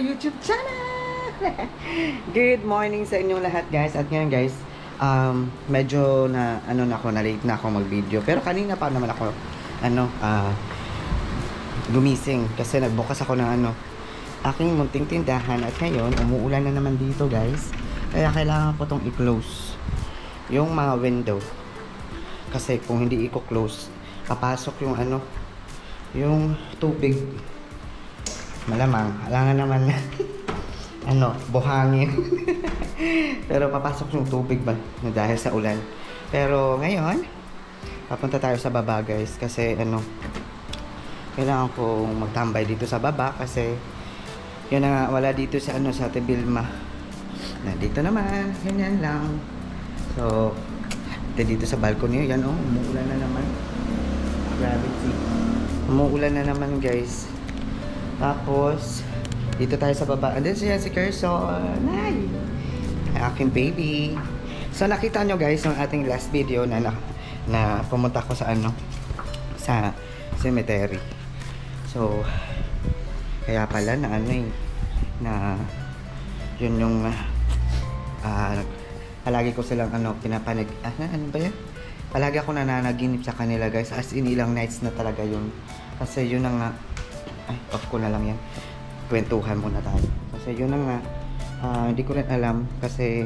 YouTube channel! Good morning sa inyong lahat guys. At ngayon guys, medyo na late na ako mag-video. Pero kanina pa naman ako gumising kasi nagbukas ako ng aking munting tindahan. At ngayon, umuulan na naman dito guys. Kaya kailangan ko tong i-close yung mga window. Kasi kung hindi i-close, papasok yung yung tubig. Malamang, alangan naman buhangin. Pero papasok yung tubig ba na dahil sa ulan. Pero ngayon, papunta tayo sa baba guys kasi kailangan kong magtambay dito sa baba kasi yun na nga, wala dito sa sa Ate Vilma. Nandito naman, ganyan lang. So, dito sa balcony, yan umuulan na naman. Gravity. Umuulan na naman guys. Tapos, dito tayo sa baba. Andun siya si Carson. Hi! Aking baby. So, nakita nyo guys yung ating last video na pumunta ko sa sa cemetery. So, kaya pala na yun yung palagi ko silang pinapanig ano ba yan? Palagi ako nananaginip sa kanila guys. As in ilang nights na talaga yun. Kasi yun na nga. Ay, off ko na lang yan. Kwentuhan muna tayo. Kasi yun na nga. Hindi ko rin alam. Kasi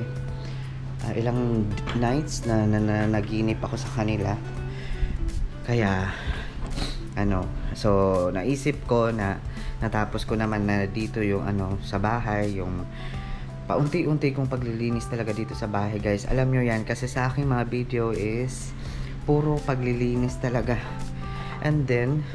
ilang nights na nanaginip ako sa kanila. Kaya so naisip ko na natapos ko naman na dito yung sa bahay, yung paunti-unti kong paglilinis talaga dito sa bahay guys. Alam nyo yan kasi sa aking mga video is puro paglilinis talaga. And then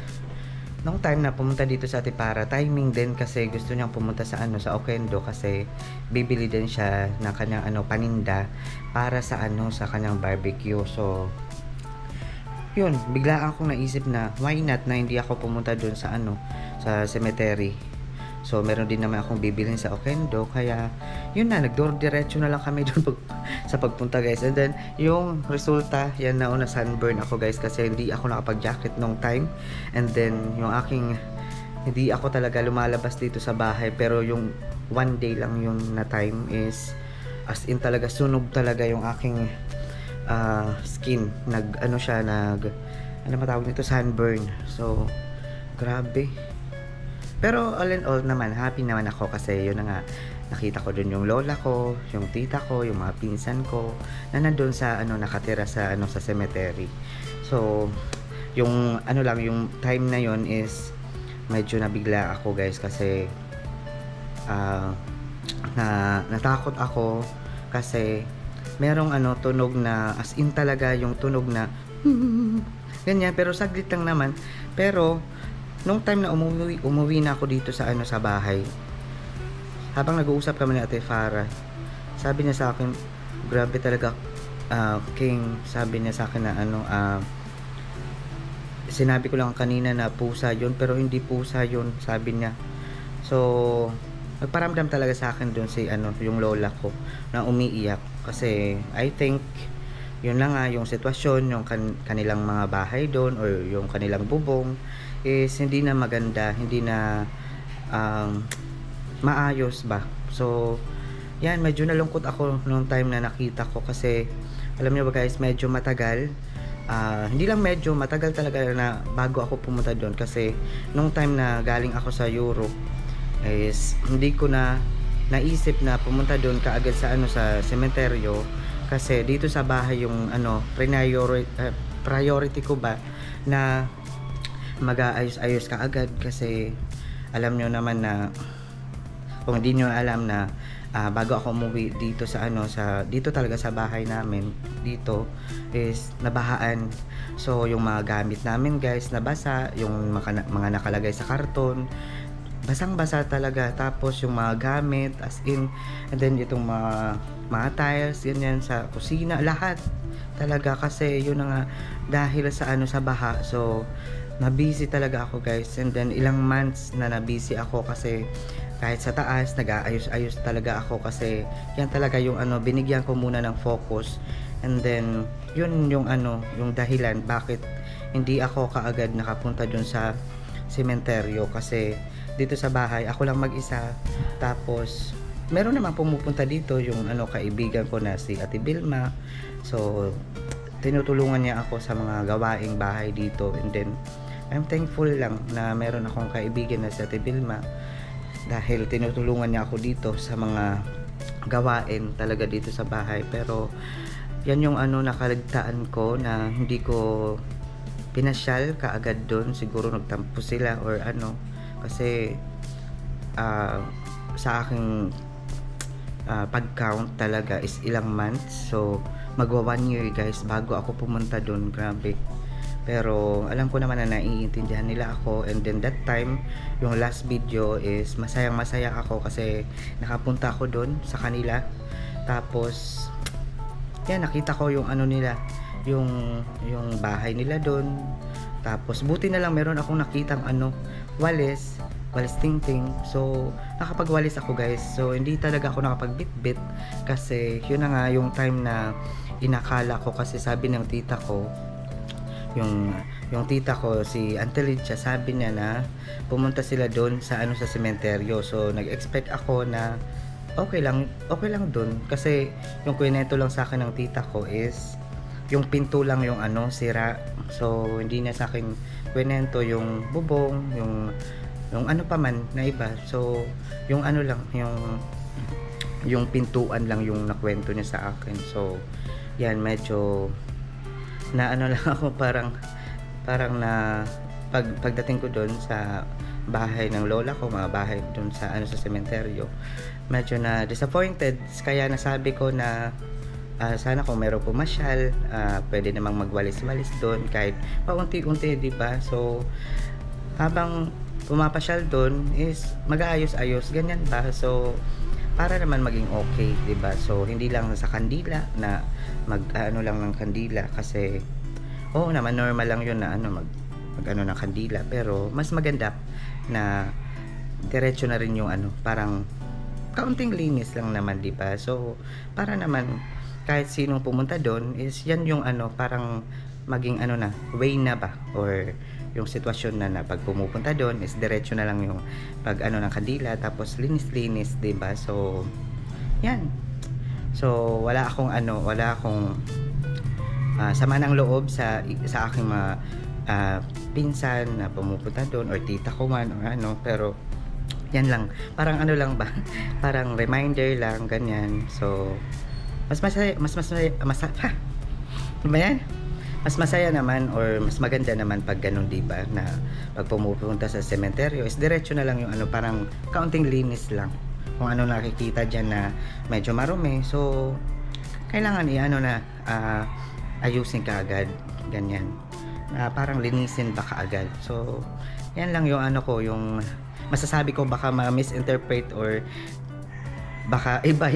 nung time na pumunta dito sa Tipara, timing din kasi gusto niyang pumunta sa sa Oquendo kasi bibili din siya ng kanyang paninda para sa sa kanyang barbecue. So yun, biglaan akong naisip na why not na hindi ako pumunta doon sa sa cemetery. So meron din naman akong bibilhin sa Oquendo, kaya yun na, diretso na lang kami doon sa pagpunta guys. And then yung resulta, yan na sunburn ako guys kasi hindi ako nakapag-jacket nung time. And then yung hindi ako talaga lumalabas dito sa bahay, pero yung one day lang yung na time is as in talaga sunog talaga yung aking skin. Matawag nito, sunburn. So grabe. Pero all in all naman, happy naman ako kasi yun na nga, nakita ko dun yung lola ko, yung tita ko, yung mga pinsan ko na nandun sa nakatira sa sa cemetery. So yung yung time na yun is medyo nabigla ako guys kasi natakot ako kasi merong tunog na as in talaga yung tunog na ganyan, pero saglit lang naman. Pero nung time na umuwi na ako dito sa sa bahay, habang nag-uusap kami ni Ate Farah, sabi niya sa akin, grabe talaga King, sabi niya sa akin na sinabi ko lang kanina na pusa yun, pero hindi pusa yun, sabi niya. So nagparamdam talaga sa akin doon si yung lola ko na umiiyak kasi I think yun lang nga yung sitwasyon, yung kanilang mga bahay doon or yung kanilang bubong is hindi na maganda, hindi na maayos ba. So yan, medyo nalungkot ako nung time na nakita ko kasi alam niyo ba guys, medyo matagal, hindi lang medyo matagal talaga na bago ako pumunta doon kasi nung time na galing ako sa Europe is hindi ko na naisip na pumunta doon kaagad sa sa sementeryo kasi dito sa bahay yung priority ko ba na mag-aayos-ayos ka agad kasi alam nyo naman na kung hindi nyo alam na bago ako umuwi dito sa dito talaga sa bahay namin dito is nabahaan. So yung mga gamit namin guys nabasa, yung mga nakalagay sa karton basang-basa talaga, tapos yung mga gamit as in, and then itong mga tiles ganyan sa kusina, lahat talaga kasi yun na nga dahil sa sa baha. So na-busy talaga ako guys, and then ilang months na na-busy ako kasi kahit sa taas nag-aayos-ayos talaga ako kasi yan talaga yung binigyan ko muna ng focus. And then yun yung yung dahilan bakit hindi ako kaagad nakapunta dun sa sementeryo kasi dito sa bahay, ako lang mag-isa. Tapos meron naman pumupunta dito yung kaibigan ko na si Ate Vilma. So tinutulungan niya ako sa mga gawaing bahay dito, and then I'm thankful lang na meron akong kaibigan na si Ate Vilma dahil tinutulungan niya ako dito sa mga gawain talaga dito sa bahay. Pero yan yung nakaligtaan ko na hindi ko pinasyal kaagad doon. Siguro nagtampo sila or kasi sa aking pag-count talaga is ilang months. So magwa 1 year guys bago ako pumunta doon. Grabe. Pero alam ko naman na naiintindihan nila ako, and then that time yung last video is masayang masaya ako kasi nakapunta ako doon sa kanila. Tapos yan, nakita ko yung nila, yung bahay nila doon. Tapos buti na lang meron akong nakitang walis tingting. So nakapagwalis ako guys. So hindi talaga ako nakapagbitbit kasi yun na nga yung time na inakala ko, kasi sabi ng tita ko, yung tita ko si Auntie Lydia, sabi niya na pumunta sila doon sa sa sementeryo. So nag-expect ako na okay lang doon, kasi yung kwento lang sa akin ng tita ko is yung pinto lang yung sira. So hindi niya sa akin kwento yung bubong, yung pa man na iba. So yung lang, yung pintuan lang yung nakwento niya sa akin. So yan, medyo na lang ako, parang na pagdating ko doon sa bahay ng lola ko, mga bahay doon sa sa sementeryo, medyo na disappointed. Kaya nasabi ko na sana kung meron pumasyal, pwede namang magwalis-walis doon kahit paunti-unti, di ba? So habang pumapasyal doon is mag-aayos-ayos, ganyan ba? So para naman maging okay, di ba? So hindi lang sa kandila na lang ng kandila, kasi oo naman, normal lang yun na mag ng kandila, pero mas maganda na diretso na rin yung parang kaunting linis lang naman, di ba? So para naman kahit sinong pumunta doon is yan yung parang maging na way na ba, or yung sitwasyon na pag pumupunta doon is diretso na lang yung pag ng kandila, tapos linis-linis, di ba? So yan. So wala akong sama ng loob sa aking mga pinsan na pumupunta doon, or tita ko man or pero yan lang, parang lang ba, parang reminder lang, ganyan. So mas masaya naman, or mas maganda naman pag ganun, di ba, na pag pumupunta sa sementeryo is diretso na lang yung parang kaunting linis lang. Kung nakikita dyan na medyo marumi, so kailangan ayusin ka agad, ganyan, parang linisin ba kaagad. So yan lang yung yung masasabi ko. Baka ma-misinterpret or baka iba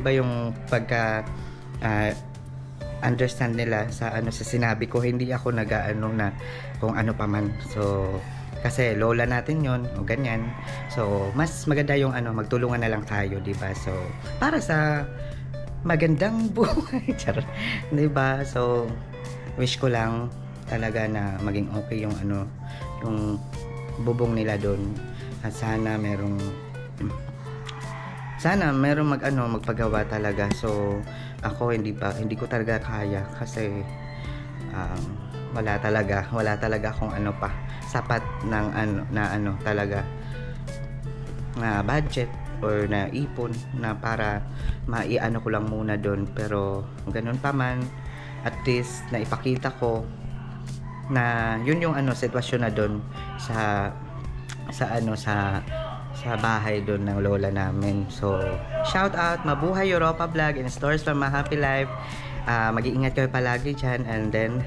yung pagka understand nila sa sa sinabi ko. Hindi ako na kung pa man. So kasi lola natin yon o ganyan. So mas maganda yung magtulungan na lang tayo, di ba? So para sa magandang buhay, charot, di ba? So wish ko lang talaga na maging okay yung yung bubong nila doon, at sana merong magpagawa talaga. So ako hindi ko talaga kaya, kasi wala talaga akong pa sapat ng talaga na budget or na ipon na para ko lang muna doon. Pero ganun pa man, at least na ipakita ko na yun yung sitwasyon na doon sa bahay doon ng lola namin. So shout out, mabuhay Europa Vlog and Stories from a Happy Life. Mag-iingat kayo palagi dyan, and then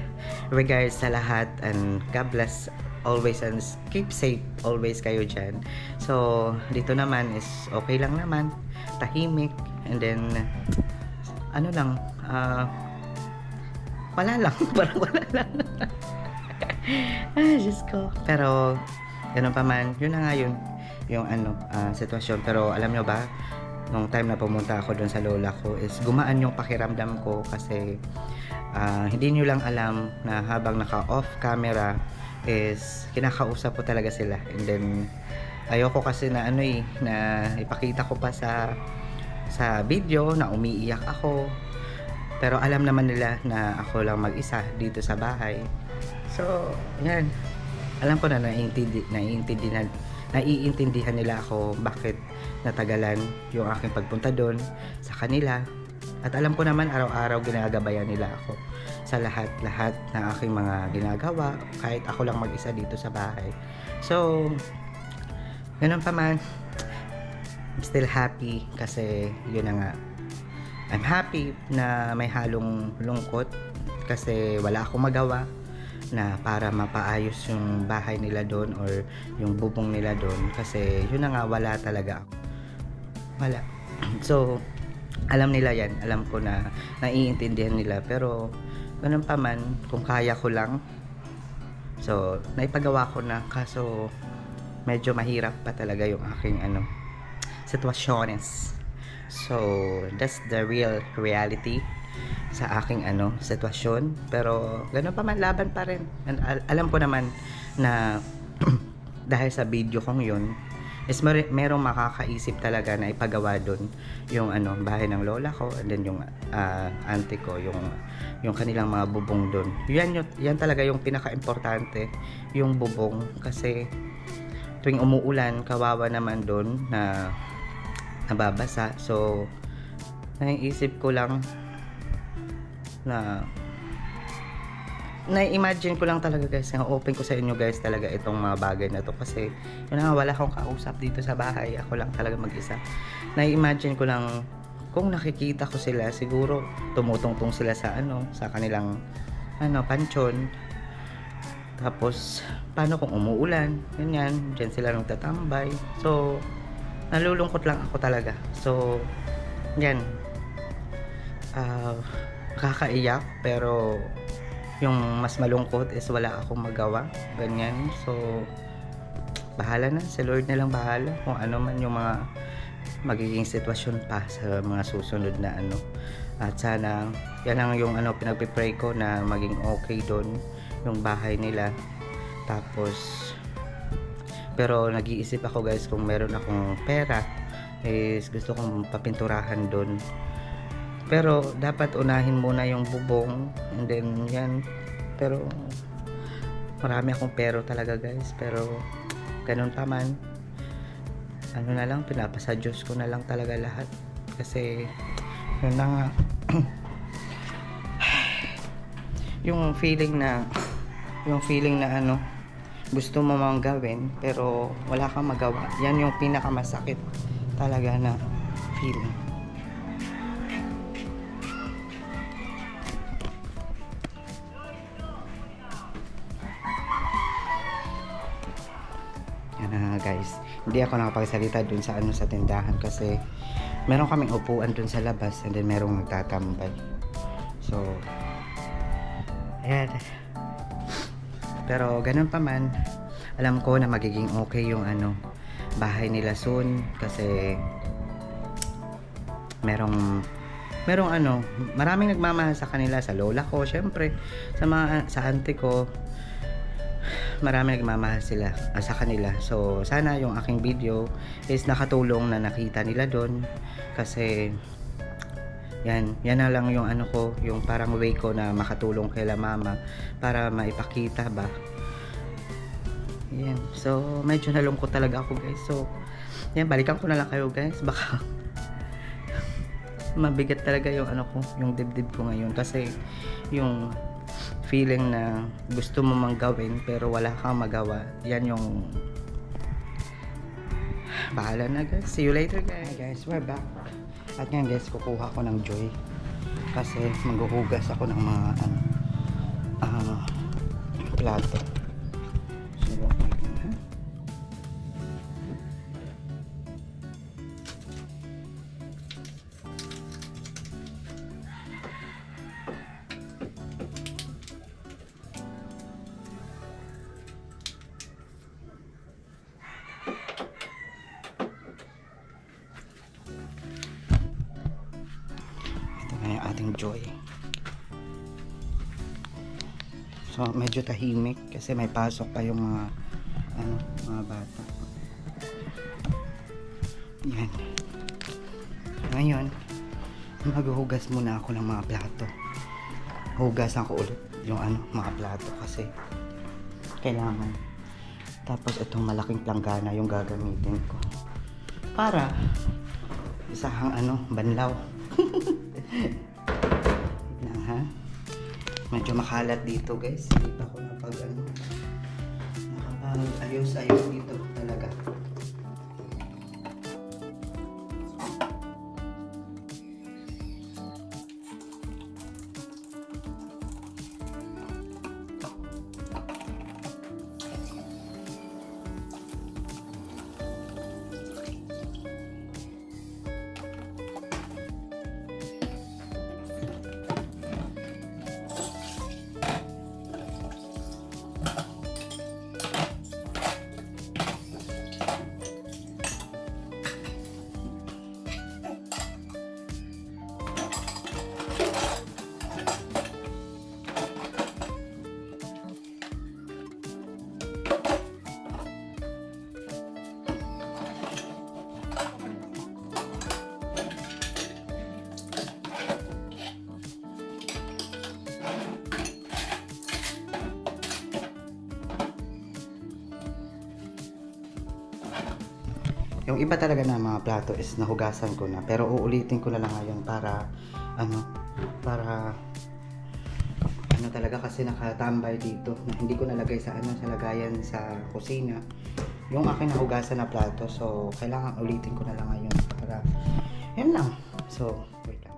regards sa lahat, and God bless always, and keep safe always kayo dyan. So dito naman is okay lang naman, tahimik, and then wala lang parang wala lang. Diyos ko. Pero ganun pa man, yun na nga yung sitwasyon. Pero alam nyo ba, nung time na pumunta ako doon sa lola ko is gumaan yung pakiramdam ko, kasi hindi nyo lang alam na habang naka off camera is kinakausap ko talaga sila, and then ayoko kasi na ano na ipakita ko pa sa video na umiiyak ako. Pero alam naman nila na ako lang mag-isa dito sa bahay. So, yan. Alam ko na naiintindihan nila ako bakit natagalan yung aking pagpunta doon sa kanila. At alam ko naman araw-araw ginagabayan nila ako sa lahat-lahat ng aking mga ginagawa, kahit ako lang mag-isa dito sa bahay. So, ganun pa man, I'm still happy kasi yun na nga. I'm happy na may halong lungkot kasi wala akong magawa na para mapaayos yung bahay nila doon or yung bubong nila doon kasi yun na nga, wala talaga ako. Wala. So, alam nila yan. Alam ko na naiintindihan nila. Pero, ganun pa man, kung kaya ko lang. So, naipagawa ko na. Kaso, medyo mahirap pa talaga yung aking sitwasyones. So, that's the real reality sa aking sitwasyon. Pero, ganun pa man, laban pa rin. And, alam ko naman na dahil sa video kong yun, is merong makakaisip talaga na ipagawa doon yung bahay ng lola ko, and then yung auntie ko, yung kanilang mga bubong doon. Yan talaga yung pinaka-importante, yung bubong, kasi tuwing umuulan, kawawa naman doon na nababasa. So, naiisip ko lang na na-imagine ko lang talaga guys, nga open ko sa inyo guys talaga itong mga bagay na to kasi yun na, wala akong kausap dito sa bahay, ako lang talaga mag-isa. Na-imagine ko lang kung nakikita ko sila, siguro tumutungtong sila sa sa kanilang pansyon. Tapos paano kung umuulan, ganyan, dyan sila nang tatambay. So nalulungkot lang ako talaga. So yan, nakakaiyak, pero yung mas malungkot is wala akong magawa, ganyan. So bahala na, si Lord na lang bahala kung ano man yung mga magiging sitwasyon pa sa mga susunod na at sana yan ang yung pinagpipray ko na maging okay doon yung bahay nila. Tapos pero nag-iisip ako guys, kung meron akong pera is gusto kong papinturahan doon. Pero dapat unahin muna yung bubong, and then yan. Pero marami akong pero talaga guys, pero ganun pa man, na lang, pinapasa Diyos ko na lang talaga lahat kasi yun na nga. yung feeling na gusto mo mang gawin pero wala kang magawa, yan yung pinakamasakit talaga na feeling. Guys, hindi ako nakapagsalita dun sa sa tindahan kasi meron kaming upuan dun sa labas, and then merong nagtatambay. So ayan, pero ganun pa man, alam ko na magiging okay yung bahay nila soon kasi merong maraming nagmamahal sa kanila, sa lola ko, syempre sa auntie ko, marami nagmamahal sila sa kanila. So sana yung aking video is nakatulong na nakita nila doon, kasi yan na lang yung ko, yung parang way ko na makatulong kay la mama para maipakita ba. Yan, so medyo nalungkot talaga ako guys. So yan, balikan ko na lang kayo guys, baka mabigat talaga yung ko, yung dibdib ko ngayon, kasi yung feeling na gusto mo mang gawin pero wala kang magawa, yan yung bahala na guys. See you later guys. Hi guys, we're back. At ngayon guys, kukuha ko ng Joy kasi maghuhugas ako ng mga plato. So ating Joy. So medyo tahimik kasi may pasok pa yung mga bata. Yan. Ngayon, maghuhugas muna ako ng mga plato. Hugasan ko ulit yung mga plato kasi kailangan. Tapos itong malaking planggana yung gagamitin ko para isahang banlaw. Lang ha. Medyo makalat dito guys. Hindi pa ako nakapag-ayos dito talaga. Yung iba talaga na mga plato is nahugasan ko na, pero uulitin ko na lang ngayon para talaga kasi nakatambay dito na hindi ko nalagay sa sa lagayan sa kusina yung aking nahugasan na plato, so kailangan ulitin ko na lang ngayon para yun lang. So wait lang.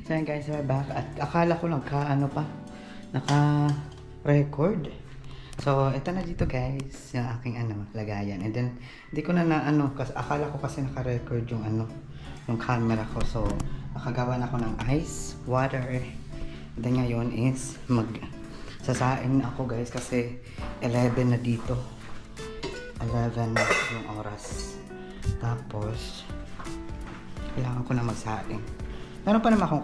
So yan guys, we're back. At akala ko naka-record. So ito na dito guys, yung aking lagayan. And then hindi ko na kasi akala ko kasi naka-record yung yung camera ko. So nakagawa na ako ng ice, water. And then ngayon is sasaing na ako guys kasi 11 na dito. 11 na yung oras. Tapos kailangan ko na magsaing. Meron pa naman akong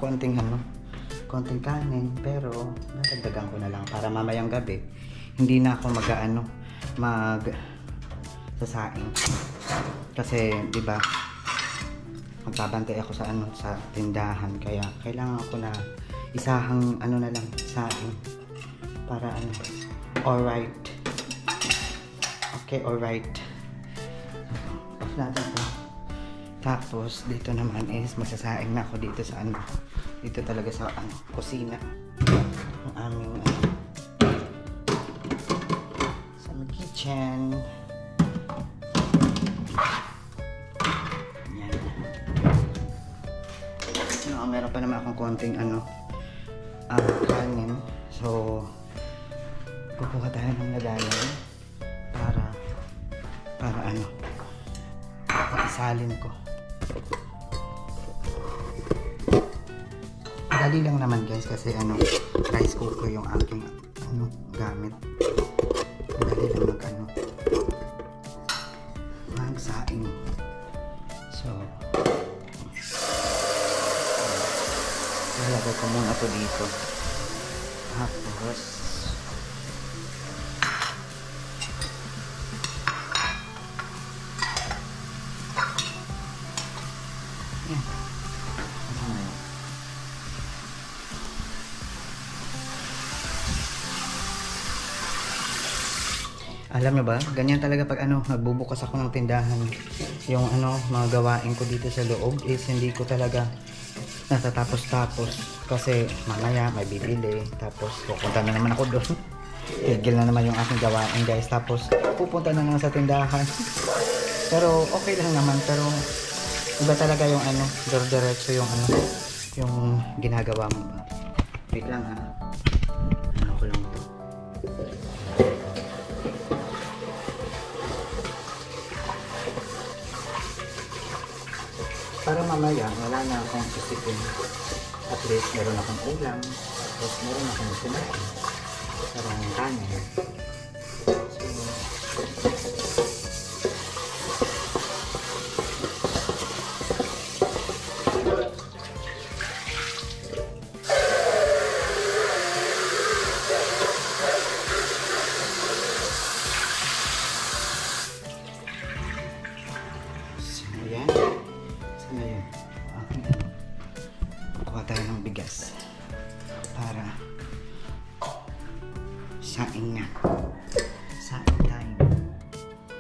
konting kanin, pero nadagdagan ko na lang para mamayang gabi hindi na ako sasaing. Kasi 'di ba? Magbabantay ako sa tindahan, kaya kailangan ko na isahang na lang saing para alright. Okay, alright. Off natin to. Tapos dito naman is magsasaing na ako dito sa dito talaga sa kusina. Ang aming sa kitchen. Yan. Meron pa naman akong konting kanin. So kukuha tayo ng lagayan para isalin ko. Dali lang naman guys kasi rice cooker yung aking gamit. Dali lang magsaing. So Lalagay ko muna ito dito. Tapos yan. Alam nyo ba, ganyan talaga pag nagbubukas ako ng tindahan. Yung mga gawain ko dito sa loob is hindi ko talaga natatapos-tapos. Kasi mamaya may bibili. Tapos pupunta na naman ako doon. Tigil na naman yung aking gawain guys. Tapos pupunta na naman sa tindahan. Pero okay lang naman. Pero iba talaga yung diretso yung yung ginagawa mo. Wait lang ha. Ano ko lang ito. Para mamaya, wala na akong isipin. At least, meron akong ulam. Tapos, meron akong sinain. Parang kanin. So, ayan. Ngayon, kuha tayo ng bigas para saing na. Saing tayo.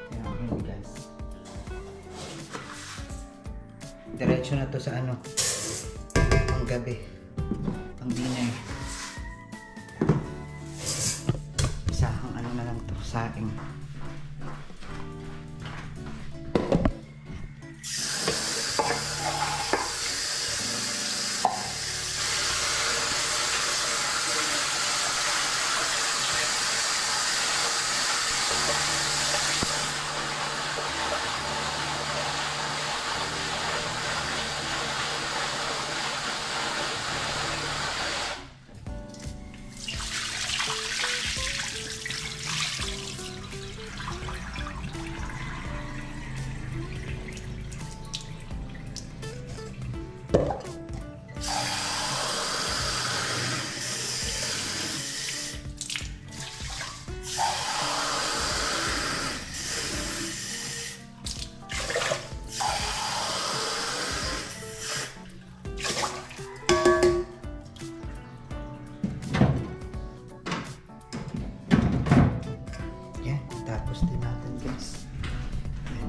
Kaya ako yung bigas. Diretso na to sa pang gabi. Pang dinner. Isahang na lang to, saing.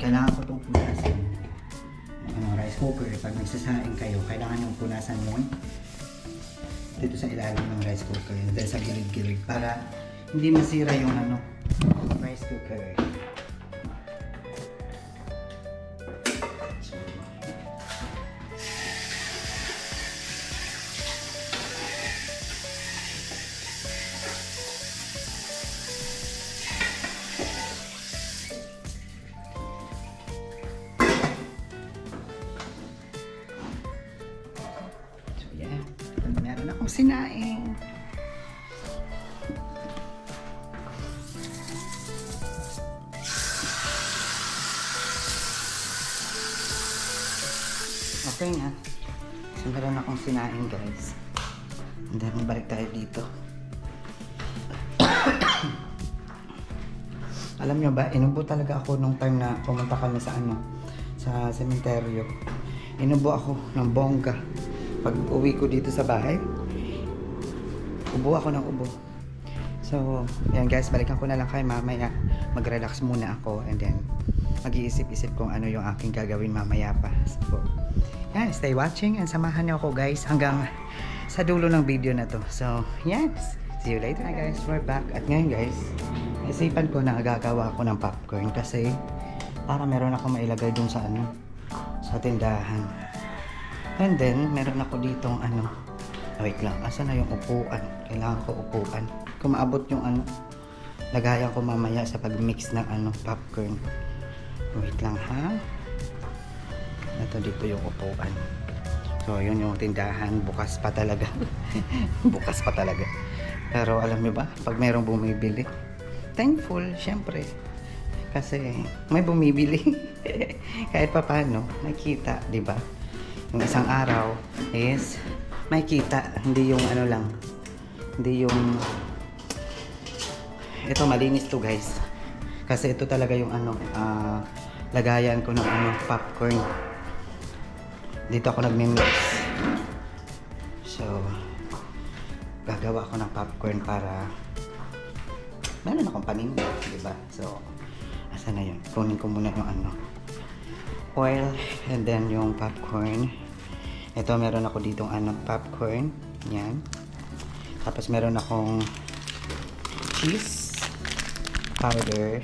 Kailangan ko itong punasan. Rice cooker, pag nagsasaing kayo, kailangan yung punasan mo dito sa ilalim ng rice cooker, dahil sa gilid-gilid, para hindi masira yung rice cooker. Meron akong sinaing. Okay nga. So, meron akong sinaing guys. And then, balik tayo dito. Alam nyo ba, inubo talaga ako nung time na pumunta kami sa sa sementeryo. Inubo ako ng bongga. Pag uwi ko dito sa bahay, ubo ako ng ubo. So, yan guys, balikan ko na lang kayo mamaya. Mag-relax muna ako and then mag-iisip-isip kung ano yung aking gagawin mamaya pa. So, yan, stay watching and samahan niyo ako guys hanggang sa dulo ng video na to. So, yan. See you later na guys. We're back. At ngayon guys, isipan ko na gagawa ako ng popcorn kasi para meron ako mailagay dun sa sa tindahan. And then, meron ako ditong wait lang, asa na yung upuan? Kailangan ko upuan. Kung maabot yung lagayan ko mamaya sa pag-mix ng popcorn. Wait lang ha. Ito dito yung upuan. So, yun yung tindahan. Bukas pa talaga. Bukas pa talaga. Pero alam niyo ba, pag mayroong bumibili, thankful, syempre. Kasi may bumibili. Kahit pa paano, nakita, di ba? Yung isang araw is makikita, hindi yung ano lang, hindi yung ito malinis to guys, kasi ito talaga yung ano lagayan ko ng ano popcorn. Dito ako nagmi-mix, so gagawa ako ng popcorn para meron akong paninda, diba? So asa na yun, kunin ko muna yung ano oil and then yung popcorn. Ito meron ako ditong ano popcorn, yan. Tapos meron akong cheese powder.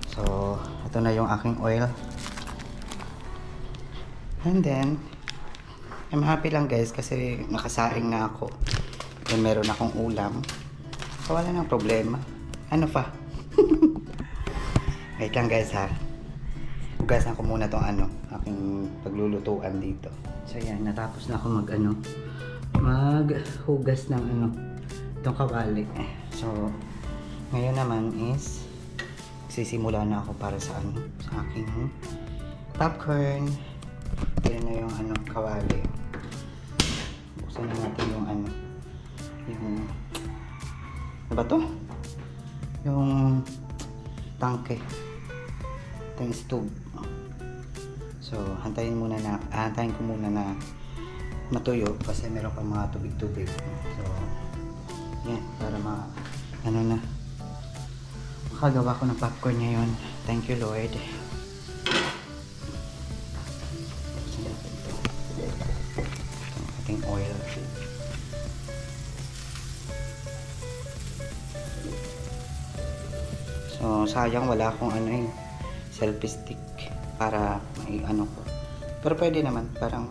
So ito na yung aking oil. And then I'm happy lang guys kasi nakasaing na ako. Then meron akong ulam. So wala nang problema. Ano pa? Wait lang guys ha. Hugasan ko muna tong ano, aking paglulutuan dito. So yan, natapos na ako maghugas ng ano, itong kawali. So ngayon naman is sisimula na ako para sa ano, sa aking popcorn. Yan na yung ano, kawali. Buksan na natin yung ano, yung ano ba to? Yung tangke. Ito yung stove. So hantayin ko muna na matuyo kasi meron pang mga tubig-tubig. So yan, para ano na makagawa ko ng popcorn ngayon. Thank you Lord. Ating oil. So sayang wala akong ano yung selfie stick para may ano ko. Pero pwede naman, parang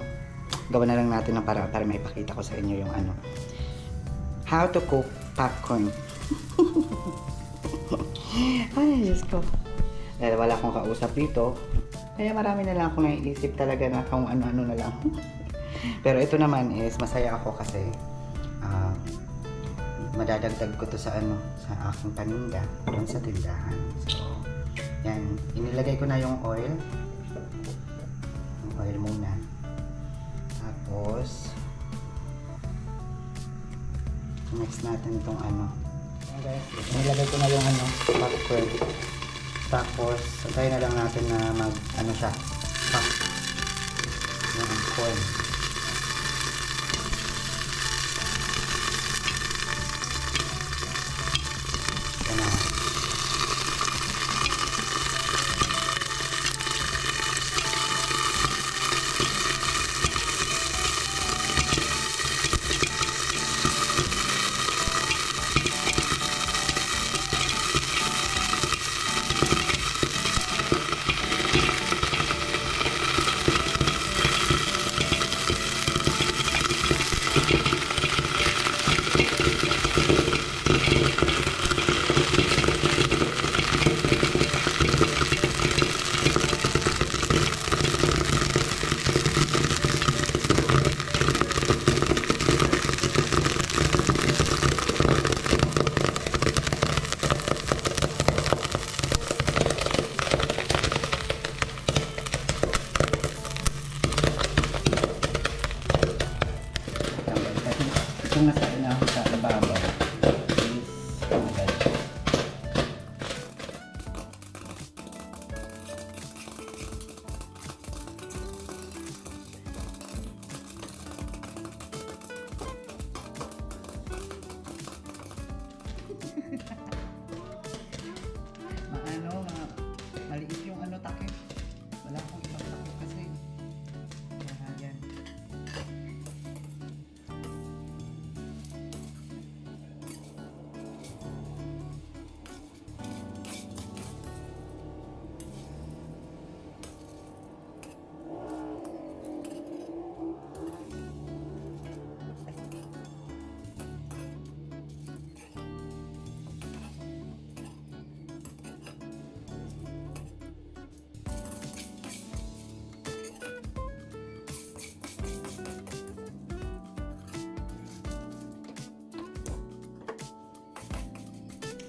gawa na lang natin ng para maipakita ko sa inyo yung ano, how to cook popcorn. Ay Diyos ko, dahil wala akong kausap dito, kaya marami na lang akong naiisip talaga na kung ano-ano na lang. Pero ito naman is masaya ako kasi madadagdag ko to sa ano, sa aking paninda doon sa tindahan. So yan, inilagay ko na yung oil. Yung oil muna. Tapos mix natin itong ano. Guys, inilagay ko na yung ano, popcorn. Tapos sabay na lang natin na mag ano siya, pop yung corn. Kung nasa inaho sa ibabaw is agad. Maliit yung ano takip. Wala akong ibang takip kasi. Yan.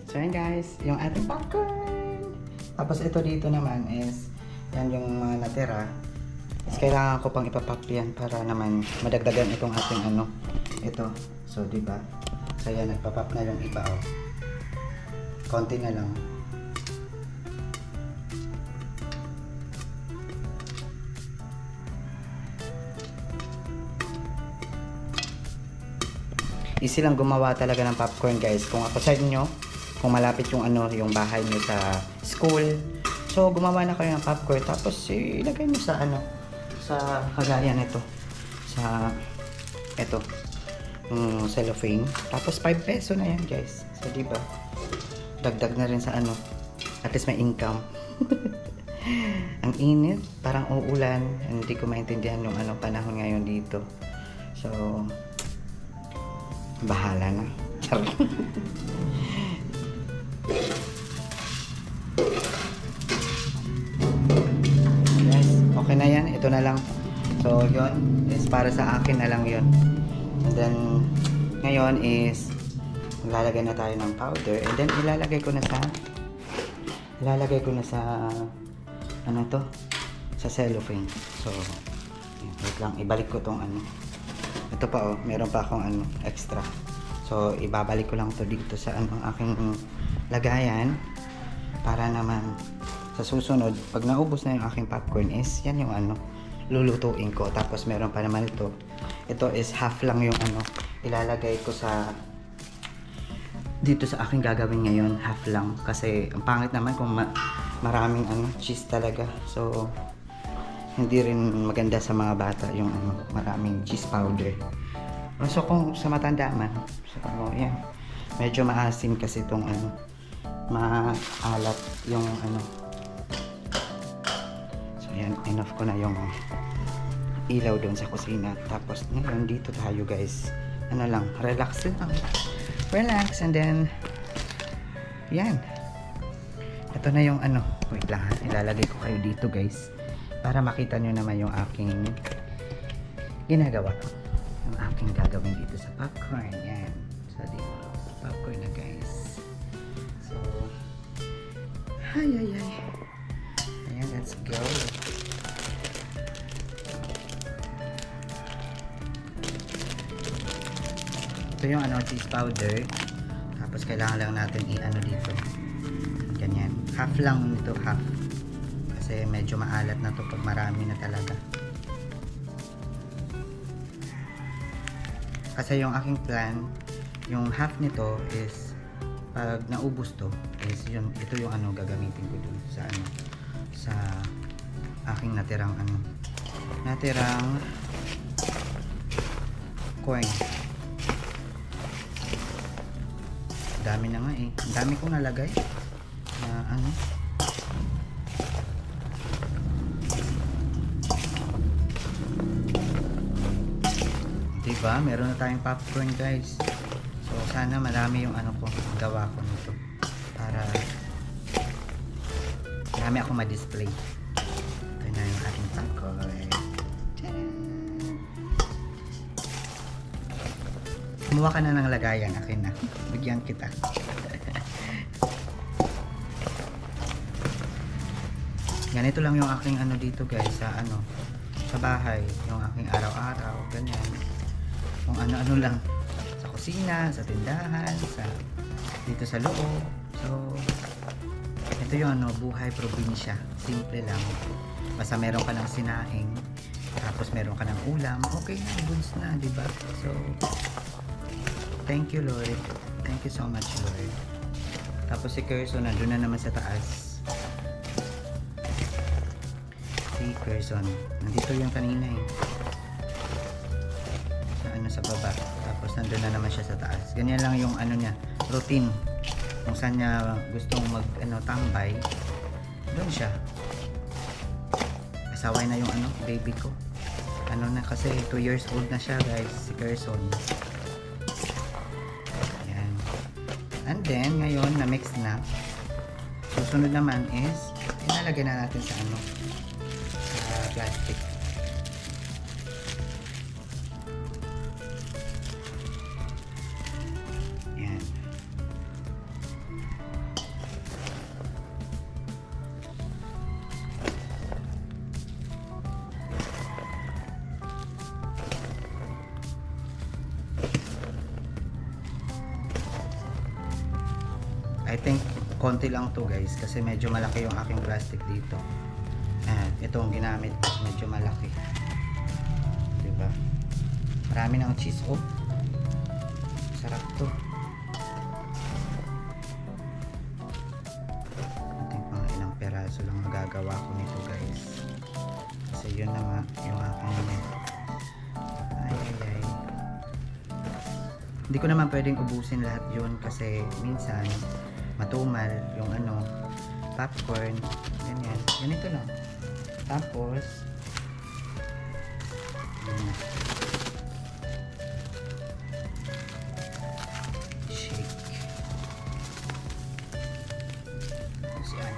So yan guys, yung ating popcorn. Tapos ito dito naman is, yan yung mga natira. kailangan ko pang ipapop yan para naman madagdagan itong ating ano. Ito. So, diba? So, yan. Nagpapop na yung iba, oh. Konti na lang. Easy lang gumawa talaga ng popcorn, guys. Kung ako sa inyo, kung malapit yung ano, yung bahay niyo sa school, so gumawa na kayo ng popcorn, tapos ilagay niyo sa ano, sa kagaya nito, sa ito, cellophane. Tapos 5 peso na yan, guys. So diba, dagdag na rin sa ano, at least may income. Ang init, parang uulan, hindi ko maintindihan yung ano panahon ngayon dito. So bahala na. Yes, okay na yan. Ito na lang. So, yun is para sa akin na lang yun. And then, ngayon is maglalagay na tayo ng powder. And then, ilalagay ko na sa ano to? Sa cellophane. So, wait lang. Ibalik ko tong ano. Ito pa, oh, meron pa akong ano, extra. So, ibabalik ko lang to dito sa ano, aking lagayan para naman sa susunod, pag naubos na yung aking popcorn is, yan yung ano, lulutuin ko. Tapos, meron pa naman ito. Ito is half lang yung ano, ilalagay ko sa dito sa aking gagawin ngayon, half lang. Kasi, ang pangit naman kung maraming ano, cheese talaga. So, hindi rin maganda sa mga bata yung ano, maraming cheese powder. So kung sa matanda man, so yan, medyo maasim kasi itong ano, maalat yung ano. So yan, enough ko na yung ilaw doon sa kusina. Tapos ngayon dito tayo, guys, ano lang, relax lang, relax. And then yan, ito na yung ano, wait lang ha, ilalagay ko kayo dito, guys, para makita nyo naman yung aking ginagawa, yung aking gagawin dito sa popcorn. Yan. So, dito, popcorn na, guys. So, ay. Ayan, let's go. Ito yung ano, cheese powder. Tapos, kailangan lang natin i-ano dito. Ganyan. Half lang ito, half. Kasi medyo maalat na to pag marami na talaga. Kasi yung aking plan, yung half nito is pag naubos to is yun, ito yung ano gagamitin ko dun sa ano, sa aking natirang ano, natirang corn. Dami na nga eh. Ang dami kong nalagay na ano. Diba? Meron na tayong popcorn, guys. So, sana marami yung ano ko, gawa ko nito. Para marami ako ma-display. Ito na yung ating popcorn. Kumuha ka na ng lagayan. Akin na. Bigyan kita. Ganito lang yung aking ano dito, guys. Sa ano, sa bahay. Yung aking araw-araw. Ganyan. Kung ano-ano lang sa kusina, sa tindahan, sa dito sa loob. So ito yung ano, buhay probinsya. Simple lang. Basta meron ka ng sinaing, tapos meron ka ng ulam, okay na, goods na, diba? So thank you, Lord. Thank you so much, Lord. Tapos si Kerson nandun na naman sa taas. Si Kerson nandito yung kanina eh, sa baba, tapos nandun na naman siya sa taas. Ganyan lang yung ano niya, routine. Kung saan niya gustong mag ano, tambay, doon siya. Asaway na yung ano, baby ko. Ano na kasi, 2 years old na siya, guys, si Kerson. Ayan. And then, ngayon, na-mix na. Susunod naman is, inalagay na natin sa ano, sa plastic. I think konti lang to guys kasi medyo malaki yung aking plastic dito. Ito ang ginamit ko, medyo malaki, diba? Marami ng cheese. Oh, sarap to. Mga ilang peraso lang magagawa ko nito guys kasi yun na nga yung aking ay. Hindi ko naman pwedeng ubusin lahat yun kasi minsan matumal yung popcorn, ganyan, ganito lang. Tapos shake. Tapos yan.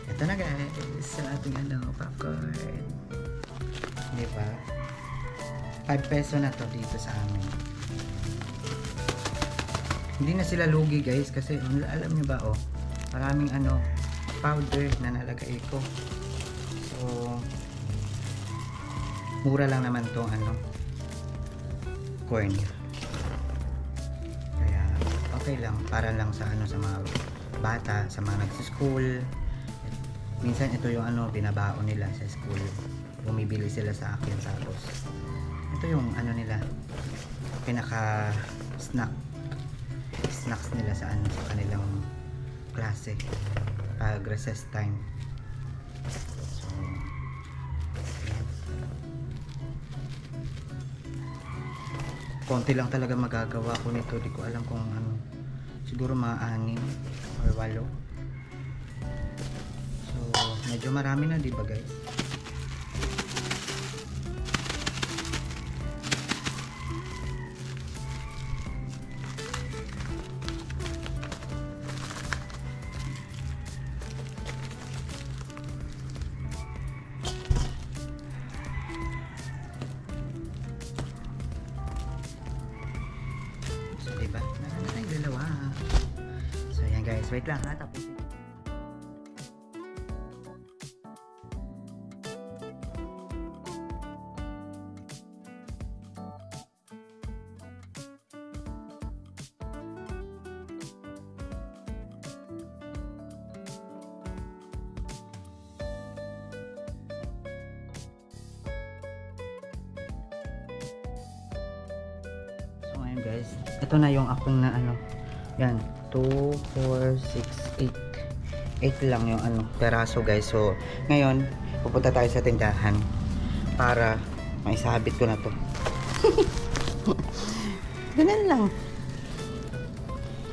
Ito na guys, sa ating popcorn. Diba? 5 peso na to dito sa amin. Hindi na sila lugi guys kasi alam nyo ba maraming powder na nalagay ko. So mura lang naman tong corn. Kaya okay lang para lang sa sa mga bata, sa mga nagsi-school. Minsan ito yung binabaon nila sa school. Bumibili sila sa akin tapos ito yung nila pinaka snacks nila sa sa kanilang klase pag recess time. So konti lang talaga magagawa ko nito. Di ko alam kung siguro mga 6 or 8. So medyo marami na, di ba guys? Diba? Meron na tayong dalawa. So yan guys, wait lang ha, tapos guys, ito na yung akong yan, 2, 4, 6, 8 lang yung peraso guys. So ngayon pupunta tayo sa tindahan para maisabit ko na to. Ganun lang,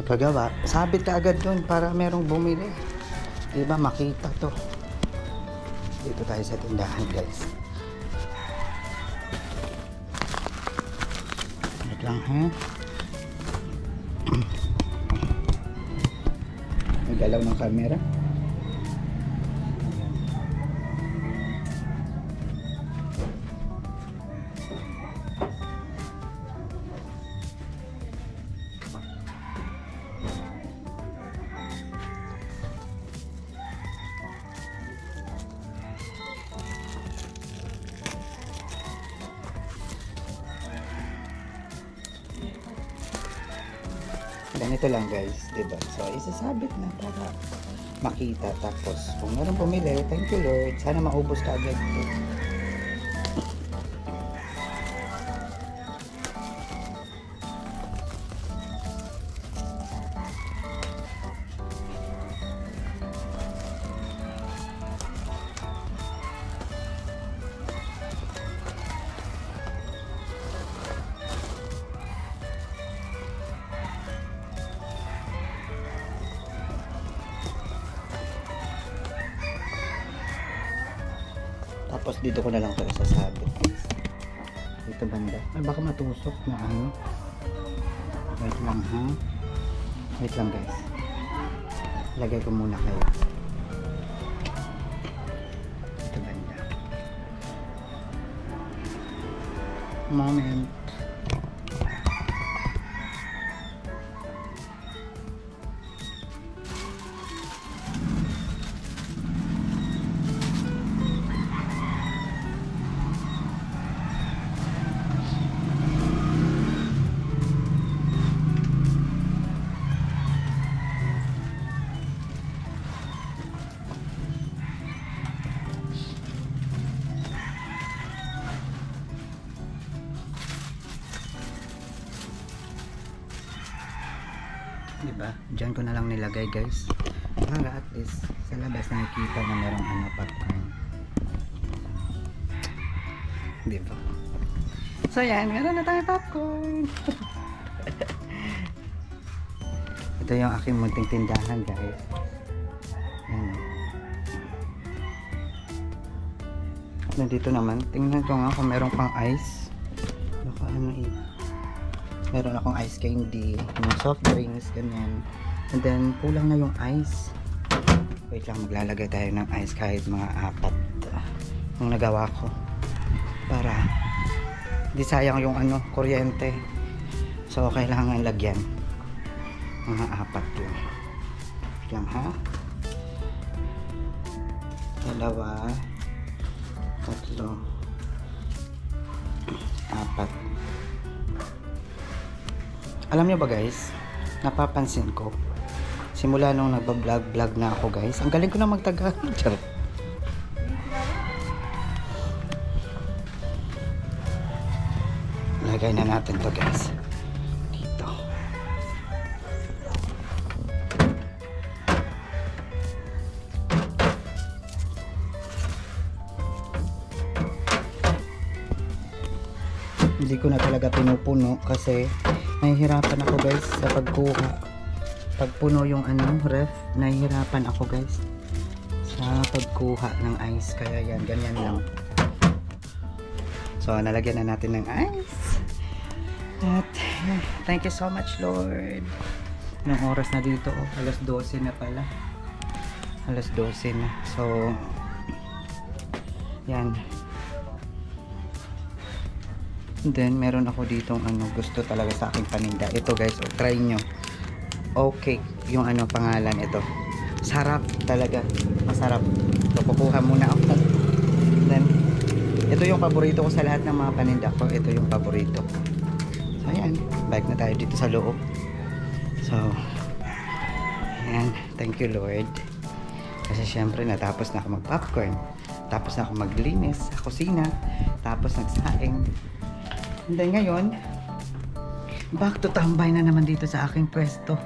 paggawa sabit ka agad dun para merong bumili, diba, makita to. Dito tayo sa tindahan guys. Lang ha. Nagalaw ng camera. Ganito lang guys, diba? So isasabit na para makita. Tapos kung meron pumili, thank you Lord, sana maubos ka agad. Tapos dito ko na lang ito isasabit. Dito banda. Ay, baka matusok na Wait lang ha. Wait lang guys. Lagay ko muna kayo. Dito banda. Moment. diba? Diyan ko na lang nilagay guys. Para at least sa labas nakikita na merong ano, popcorn. Diba? So yan, meron na tayong popcorn. Ito yung aking munting tindahan guys. Yan. Nandito naman, tingnan ko nga kung meron pang ice. Baka ano eh. Meron akong ice candy, yung soft drinks, ganyan. And then, kulang na yung ice. Wait lang, maglalagay tayo ng ice kahit mga 4 yung nagawa ko. Para di sayang yung ano, kuryente. So, kailangan lagyan. Mga 4 yun. Wait lang ha. 2, 3, 4. Alam nyo ba guys, napapansin ko simula nung nagba-vlog na ako guys, ang galing ko na magtagalog. Charot. Lagay na natin to guys dito. Hindi ko na talaga pinupuno kasi nahihirapan ako guys sa pagkuha. Pag puno yung ano, ref, nahihirapan ako guys sa pagkuha ng ice. Kaya yan, ganyan lang. So, nalagyan na natin ng ice. At, thank you so much Lord. Anong oras na dito? Oh, alas 12 na pala. Alas 12 na. So, yan. Then, meron ako ditong ano, gusto talaga sa aking paninda. Ito guys, oh, try nyo. Okay, yung ano, pangalan ito. Sarap talaga. Masarap. So, kukuha muna ako. Then, ito yung paborito ko sa lahat ng mga paninda ko. Ito yung paborito. So, ayan. Bike na tayo dito sa loob. So, ayan. Thank you Lord. Kasi syempre, natapos na ako mag-popcorn. Tapos na ako maglinis sa kusina. Tapos nagsaing. And then ngayon, back to tambay na naman dito sa aking pwesto.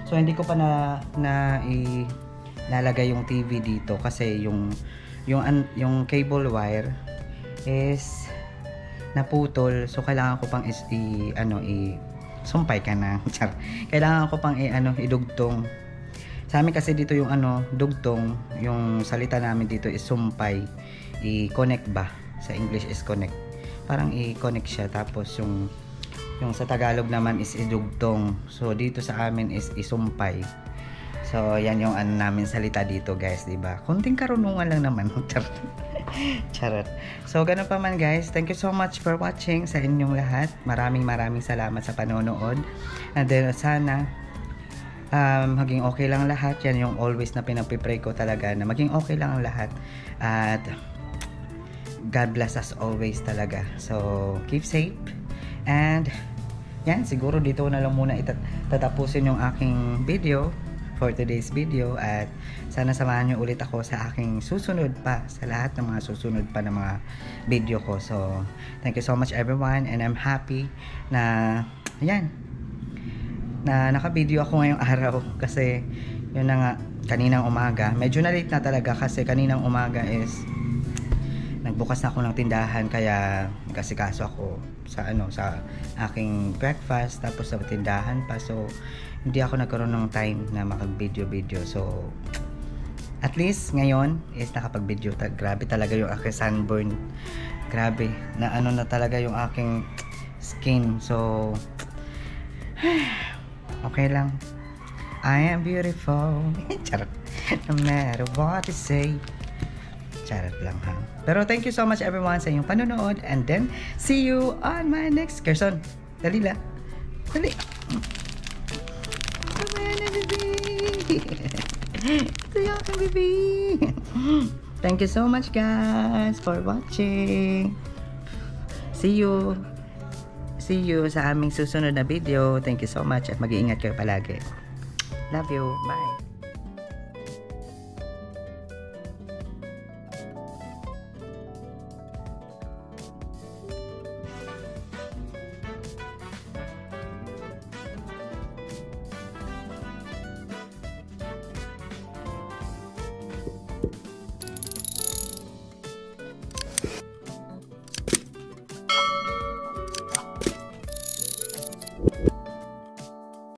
So hindi ko pa nalagay yung TV dito kasi yung cable wire is naputol. So kailangan ko pang sumpay ka na. Kailangan ko pang idugtong. Sa amin kasi dito yung dugtong, yung salita namin dito is sumpay. I-connect ba? Sa English is connect. Parang i-connect siya, tapos yung sa Tagalog naman is idugtong. So dito sa amin is isumpay. So yan yung namin salita dito guys, diba? Kunting karunungan lang naman. Charot. So ganun pa man guys, thank you so much for watching sa inyong lahat. Maraming salamat sa panonood. And then sana maging okay lang lahat. Yan yung always na pinagpipray ko talaga, na maging okay lang ang lahat. At God bless us always talaga. So, keep safe. And, yan, siguro dito na lang muna tatapusin yung aking video for today's video. At sana samahan nyo ulit ako sa aking susunod pa, sa lahat ng mga susunod pa ng mga video ko. So, thank you so much everyone. And I'm happy na, yan, na naka-video ako ngayong araw. Kasi, yun na nga, kaninang umaga. Medyo na late na talaga kasi kaninang umaga is nagbukas na ako ng tindahan, kaya nagkasikaso ako sa sa aking breakfast, tapos sa tindahan pa. So hindi ako nagkaroon ng time na makag-video. So at least ngayon is nakapag-video. Grabe talaga yung aking sunburn. Grabe na na talaga yung aking skin. So okay lang. I am beautiful. Charot. No matter what you say. Charot lang ha. Pero thank you so much everyone sa inyong panonood. And then, see you on my next Kerson. Dali lang. Dali. Come on, baby. Ito yung aking baby. Thank you so much guys for watching. See you sa aming susunod na video. Thank you so much at mag-iingat kayo palagi. Love you. Bye.